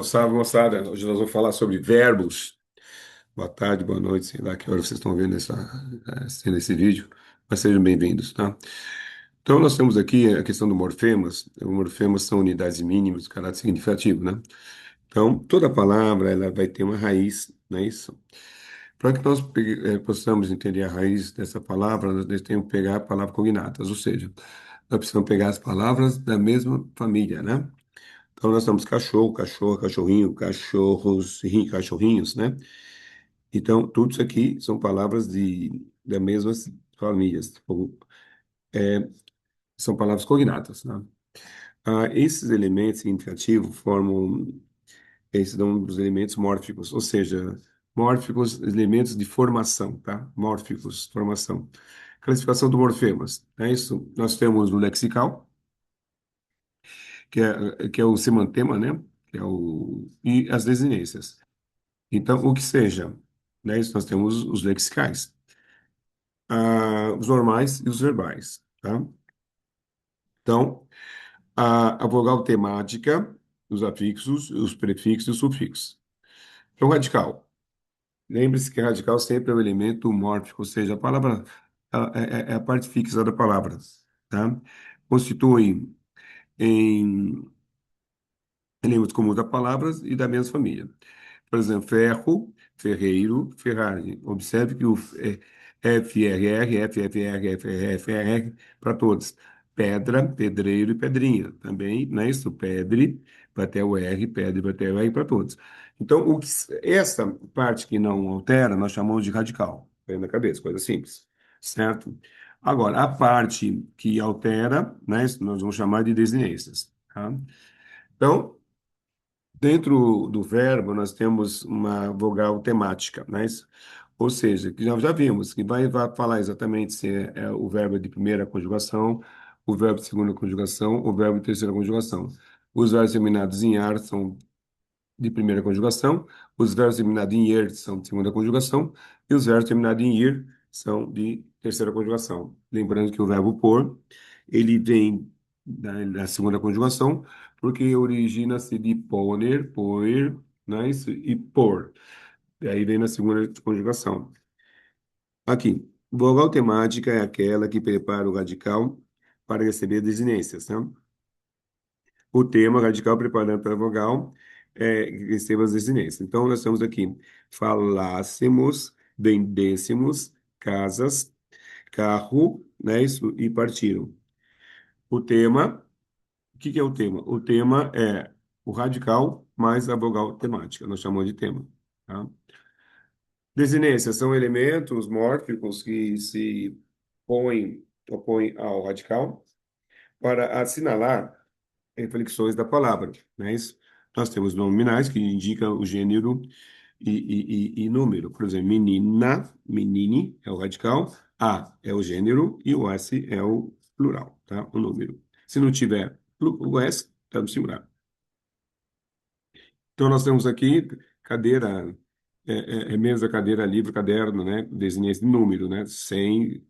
Salve, moçada. Hoje nós vamos falar sobre verbos. Boa tarde, boa noite, sei lá que hora vocês estão vendo assistindo esse vídeo, mas sejam bem-vindos, tá? Então, nós temos aqui a questão do morfemas. Os morfemas são unidades mínimas de caráter significativo, né? Então, toda palavra ela vai ter uma raiz, não é isso? Para que nós possamos entender a raiz dessa palavra, nós temos que pegar a palavra cognatas, ou seja, nós precisamos pegar as palavras da mesma família, né? Então nós temos cachorro, cachorro, cachorrinho, cachorros, cachorrinhos, né? Então tudo isso aqui são palavras das mesmas famílias, são palavras cognatas, né? Esses elementos significativos formam, esses são os elementos mórficos, ou seja, mórficos, elementos de formação, tá? Mórficos, formação. Classificação do morfemas, é isso? Nós temos o lexical, que é o semantema, né? E as desinências. Então, o que seja, né? Isso nós temos os lexicais, os normais e os verbais, tá? Então, a vogal temática, os afixos, os prefixos e os sufixos. Então, radical. Lembre-se que radical sempre é o elemento mórfico, ou seja, a palavra é a parte fixa da palavra, tá? Constitui em elementos comuns da palavra e da mesma família. Por exemplo, ferro, ferreiro, Ferrari. Observe que o FRR, FFR, FRR para todos. Pedra, pedreiro e pedrinha. Também, não é isso? Pedre, vai até o R, pedre, vai até o R para todos. Então, essa parte que não altera, nós chamamos de radical. Põe na cabeça, coisa simples. Certo? Agora, a parte que altera, né, isso nós vamos chamar de desinências. Tá? Então, dentro do verbo, nós temos uma vogal temática, né? Ou seja, que nós já vimos, que vai falar exatamente se é o verbo de primeira conjugação, o verbo de segunda conjugação, o verbo de terceira conjugação. Os verbos terminados em ar são de primeira conjugação, os verbos terminados em er são de segunda conjugação, e os verbos terminados em ir são de terceira conjugação. Lembrando que o verbo por, ele vem da segunda conjugação, porque origina-se de poner, poer, né, isso, e por. E aí vem na segunda conjugação. Aqui, vogal temática é aquela que prepara o radical para receber desinências, né? O tema radical preparando para a vogal que receba as desinências. Então, nós temos aqui falássemos, vendêssemos, casas, carro, né, isso, e partiram. O tema, o que que é o tema? O tema é o radical mais a vogal temática, nós chamamos de tema. Tá? Desinências são elementos mórficos que se opõem ao radical para assinalar inflexões da palavra, né? Nós temos nominais que indicam o gênero e número. Por exemplo, menina, menine é o radical, a é o gênero e o s é o plural, tá? O número. Se não tiver o s, está no singular. Então, nós temos aqui cadeira, mesa, cadeira, livro, caderno, né? Desinência de número, né? Sem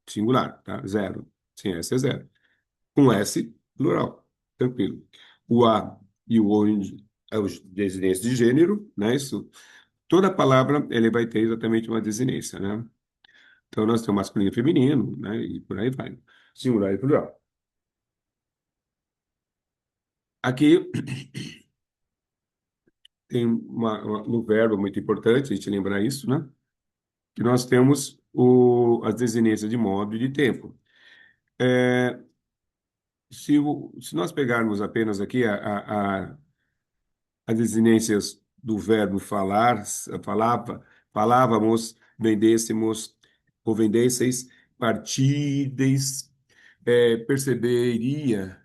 singular, tá? Zero. Sem s é zero. Com S, plural. Tranquilo. O A e o O é os desinências de gênero, né? Isso, toda palavra ele vai ter exatamente uma desinência, né? Então nós temos masculino e feminino, né? E por aí vai. Singular e plural. Aqui tem no verbo muito importante a gente lembrar isso, né? Que nós temos as desinências de modo e de tempo. É, se nós pegarmos apenas aqui as desinências do verbo falar, falávamos, vendêssemos, ou vendesseis, partídeis, perceberia,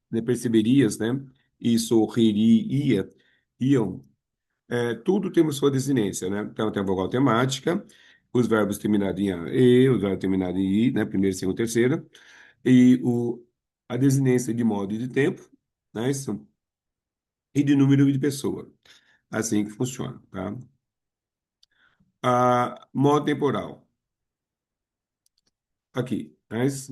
né, perceberias, né, e sorriria, iam, tudo temos sua desinência, né? Então tem a vogal temática, os verbos terminados em a, e, os verbos terminados em i, né, primeira, segunda, terceira, e a desinência de modo e de tempo, né, e de número de pessoa. Assim que funciona, tá? Modo temporal. Aqui, mas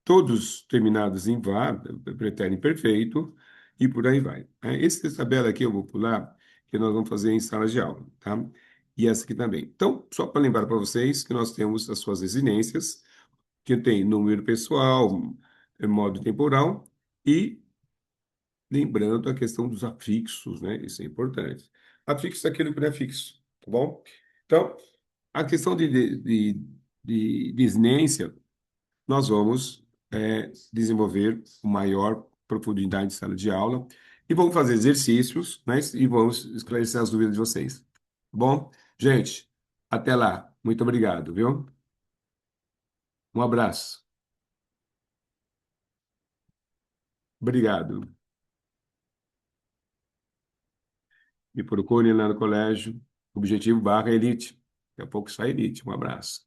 todos terminados em vá, pretérito imperfeito, e por aí vai. Essa tabela aqui eu vou pular, que nós vamos fazer em sala de aula, tá? E essa aqui também. Então, só para lembrar para vocês que nós temos as suas residências, que tem número pessoal, modo temporal e lembrando a questão dos afixos, né? Isso é importante. Afixo é aquilo que não é fixo, tá bom? Então, a questão de desinência, nós vamos desenvolver com maior profundidade em sala de aula e vamos fazer exercícios, né? E vamos esclarecer as dúvidas de vocês. Tá bom? Gente, até lá. Muito obrigado, viu? Um abraço. Obrigado. Me procurem lá no colégio. Objetivo barra Elite. Daqui a pouco sai Elite. Um abraço.